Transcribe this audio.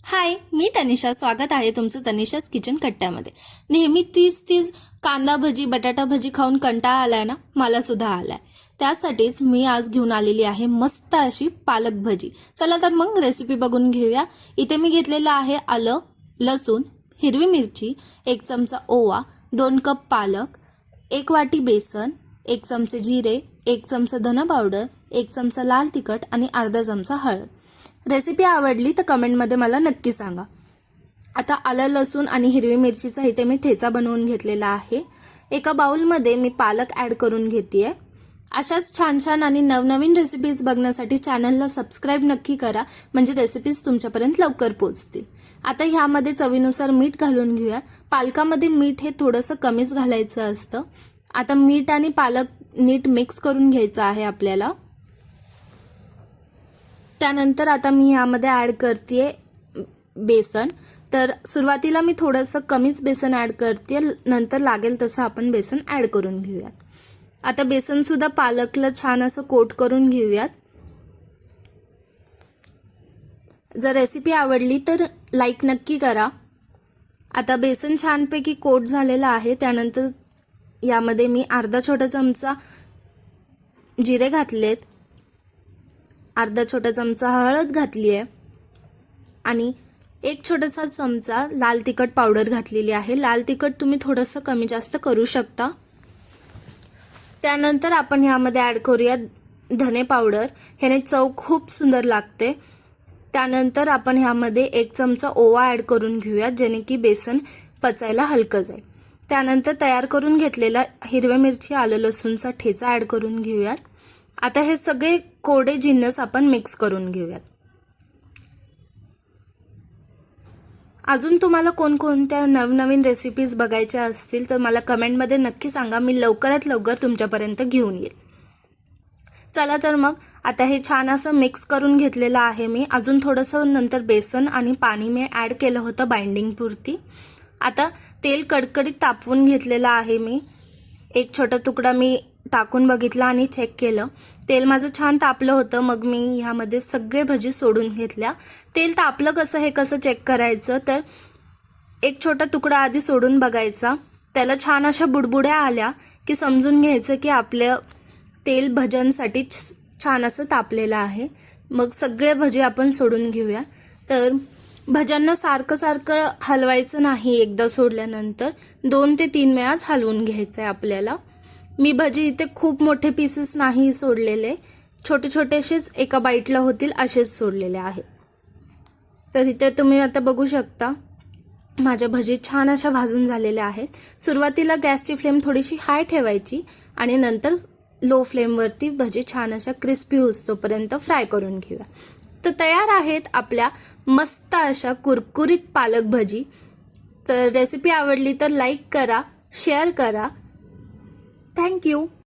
हाय, मी तनिषा. स्वागत आहे तुमचं तनिषाच किचन कट्ट्यामध्ये. नेहमी तीच कांदा भजी, बटाटा भजी खाऊन कंटाळा आलाय ना? मला सुद्धा आलाय. त्यासाठीच मी आज घेऊन आलेली आहे मस्त अशी पालक भजी. चला तर मग रेसिपी बघून घेऊया. इथे मी घेतलेलं आहे आलं, लसूण, हिरवी मिरची, 1 चमचा ओवा, 2 कप पालक, 1 वाटी बेसन, 1 चमचे जिरे, 1 चमचा धना पावडर, 1 चमचा लाल तिखट आणि अर्धा चमचा हळद. रेसिपी आवडली तर कमेंटमध्ये मला नक्की सांगा. आता आलं, लसूण आणि हिरवी मिरचीचा इथे मी ठेचा बनवून घेतलेला आहे. एका बाउलमध्ये मी पालक ॲड करून घेतेय. अशाच छान छान आणि नवनवीन रेसिपीज बघण्यासाठी चॅनलला सबस्क्राईब नक्की करा, म्हणजे रेसिपीज तुमच्यापर्यंत लवकर पोहोचतील. आता ह्यामध्ये चवीनुसार मीठ घालून घेऊया. पालकामध्ये मीठ हे थोडंसं कमीच घालायचं असतं. आता मीठ आणि पालक नीट मिक्स करून घ्यायचं आहे आपल्याला. त्यानंतर आता मी ह्यामध्ये ॲड करते बेसन. तर सुरुवातीला मी थोडंसं कमीच बेसन ॲड करते, नंतर लागेल तसं आपण बेसन ॲड करून घेऊयात. आता बेसनसुद्धा पालकला छान असं कोट करून घेऊयात. जर रेसिपी आवडली तर लाईक नक्की करा. आता बेसन छानपैकी कोट झालेलं आहे. त्यानंतर यामध्ये मी अर्धा छोटा चमचा जिरे घातलेत, अर्धा छोटा चमचा हळद घातली आहे आणि 1 छोटासा चमचा लाल तिखट पावडर घातलेली आहे. लाल तिखट तुम्ही थोडंसं कमी जास्त करू शकता. त्यानंतर आपण ह्यामध्ये ॲड करूया धने पावडर. ह्याने चव खूप सुंदर लागते. त्यानंतर आपण ह्यामध्ये 1 चमचा ओवा ॲड करून घेऊया, जेणे की बेसन पचायला हलकं जाईल. त्यानंतर तयार करून घेतलेला हिरव्या मिरची, आलं, लसूणचा ठेचा ॲड करून घेऊयात. आता हे सगळे कोरडे जिन्नस आपण मिक्स करून घेऊयात. अजून तुम्हाला कोणकोणत्या नवनवीन रेसिपीज बघायच्या असतील तर मला कमेंटमध्ये नक्की सांगा. मी लवकरात लवकर तुमच्यापर्यंत घेऊन येईल. चला तर मग आता हे छान असं मिक्स करून घेतलेलं आहे मी. अजून थोडंसं नंतर बेसन आणि पाणी मी ॲड केलं होतं बाइंडिंग पुरती. आता तेल कडकडीत तापवून घेतलेलं आहे मी. 1 छोटा तुकडा मी टाकून बघितला आणि चेक केलं. तेल माझं छान तापलं होतं. मग मी ह्यामध्ये सगळे भजी सोडून घेतल्या. तेल तापलं कसं हे कसं चेक करायचं, तर 1 छोटा तुकडा आधी सोडून बघायचा. त्याला छान अशा बुडबुड्या आल्या की समजून घ्यायचं की आपलं तेल भज्यांसाठी छान असं तापलेलं आहे. मग सगळे भजी आपण सोडून घेऊया. तर भज्यांना सारखं हलवायचं नाही. एकदा सोडल्यानंतर 2 ते 3 वेळाच हलवून घ्यायचं आहे आपल्याला. मी भजी इथे खूप मोठे पीसेस नाही सोडलेले, छोटे छोटेसेच एका बाईटला होतील असेच सोडलेले आहेत. तर इथे तुम्ही आता बघू शकता माझ्या भजी छान अशा भाजून झालेल्या आहेत. सुरुवातीला गॅसची फ्लेम थोडीशी हाय ठेवायची आणि नंतर लो फ्लेमवरती भजी छान अशा क्रिस्पी होईस्तोपर्यंत फ्राय करून घेऊया. तर तयार आहेत आपल्या मस्त अशा कुरकुरीत पालक भजी. तर रेसिपी आवडली तर लाईक करा, शेअर करा. थँक्यू.